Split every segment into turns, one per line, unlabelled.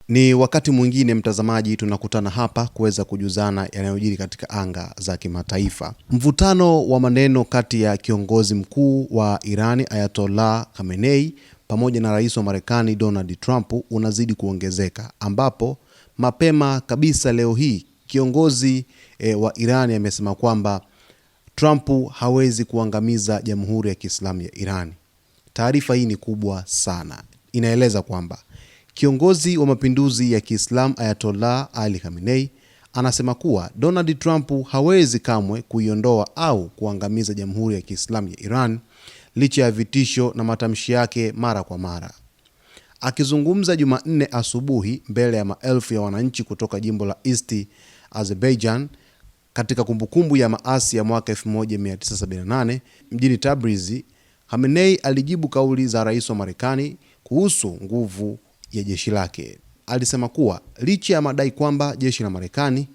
Ni wakati mwingine mtazamaji, tunakutana hapa kuweza kujuzana yanayojiri katika anga za kimataifa. Mvutano wa maneno kati ya kiongozi mkuu wa Irani Ayatollah Khamenei pamoja na rais wa Marekani Donald Trump unazidi kuongezeka, ambapo mapema kabisa leo hii kiongozi wa Irani amesema kwamba Trump hawezi kuangamiza Jamhuri ya Kiislamu ya Irani. Taarifa hii ni kubwa sana. Inaeleza kwamba kiongozi wa mapinduzi ya Kiislamu Ayatollah Ali Khamenei anasema kuwa Donald Trump hawezi kamwe kuiondoa au kuangamiza Jamhuri ya Kiislamu ya Iran licha ya vitisho na matamshi yake mara kwa mara. Akizungumza Jumanne asubuhi mbele ya maelfu ya wananchi kutoka jimbo la East Azerbaijan katika kumbukumbu ya maasi ya mwaka 1978 mjini Tabriz, Khamenei alijibu kauli za rais wa Marekani kuhusu nguvu ya jeshi lake. Alisema kuwa licha ya madai kwamba jeshi la Marekani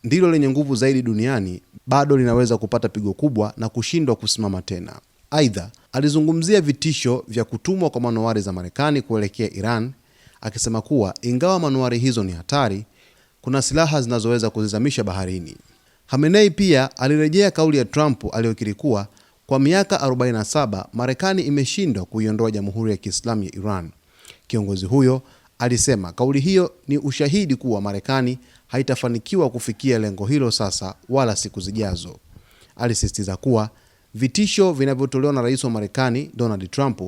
ndilo lenye nguvu zaidi duniani, bado linaweza kupata pigo kubwa na kushindwa kusimama tena. Aidha, alizungumzia vitisho vya kutumwa kwa manuari za Marekani kuelekea Iran, akisema kuwa ingawa manuari hizo ni hatari, kuna silaha zinazoweza kuzizamisha baharini. Khamenei pia alirejea kauli ya Trump aliyokiri kuwa kwa miaka 47 Marekani imeshindwa kuiondoa Jamhuri ya Kiislamu ya Iran. Kiongozi huyo alisema kauli hiyo ni ushahidi kuwa Marekani haitafanikiwa kufikia lengo hilo sasa wala siku zijazo. Alisisitiza kuwa vitisho vinavyotolewa na rais wa Marekani Donald Trump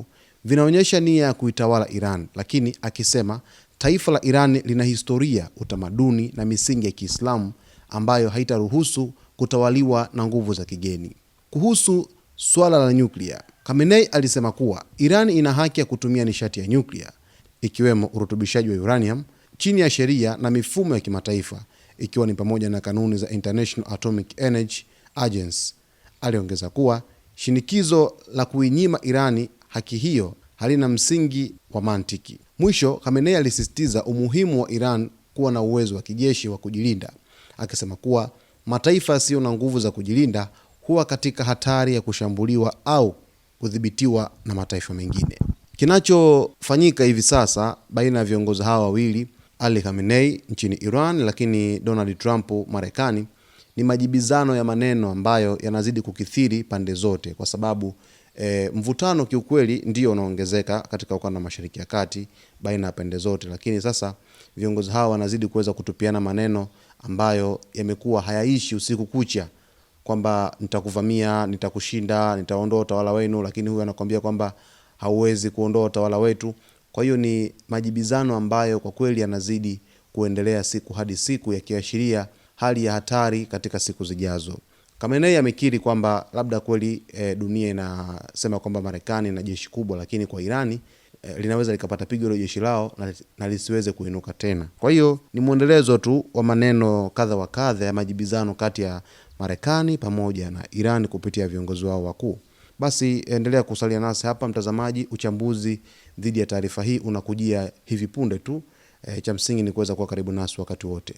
vinaonyesha nia ya kuitawala Iran, lakini akisema taifa la Iran lina historia, utamaduni na misingi ya Kiislamu ambayo haitaruhusu kutawaliwa na nguvu za kigeni. Kuhusu swala la nyuklia, Khamenei alisema kuwa Iran ina haki ya kutumia nishati ya nyuklia, ikiwemo urutubishaji wa uranium chini ya sheria na mifumo ya kimataifa, ikiwa ni pamoja na kanuni za International Atomic Energy Agency. Aliongeza kuwa shinikizo la kuinyima Irani haki hiyo halina msingi wa mantiki. Mwisho, Khamenei alisisitiza umuhimu wa Iran kuwa na uwezo wa kijeshi wa kujilinda, akisema kuwa mataifa yasiyo na nguvu za kujilinda huwa katika hatari ya kushambuliwa au kudhibitiwa na mataifa mengine. Kinachofanyika hivi sasa baina ya viongozi hawa wawili, Ali Khamenei nchini Iran lakini Donald Trump Marekani, ni majibizano ya maneno ambayo yanazidi kukithiri pande zote, kwa sababu mvutano kiukweli ndio unaongezeka katika ukanda wa Mashariki ya Kati baina ya pande zote, lakini sasa viongozi hawa wanazidi kuweza kutupiana maneno ambayo yamekuwa hayaishi usiku kucha, kwamba nitakuvamia, nitakushinda, nitaondoa utawala wenu, lakini huyu anakuambia kwamba hauwezi kuondoa utawala wetu. Kwa hiyo ni majibizano ambayo kwa kweli yanazidi kuendelea siku hadi siku, yakiashiria hali ya hatari katika siku zijazo. Khamenei amekiri kwamba labda kweli dunia inasema kwamba Marekani na jeshi kubwa, lakini kwa Irani linaweza likapata pigo la jeshi lao na lisiweze kuinuka tena. Kwa hiyo ni muendelezo tu wa maneno kadha wa kadha ya majibizano kati ya Marekani pamoja na Iran kupitia viongozi wao wakuu. Basi endelea kusalia nasi hapa mtazamaji. Uchambuzi dhidi ya taarifa hii unakujia hivi punde tu. Cha msingi ni kuweza kuwa karibu nasi wakati wote.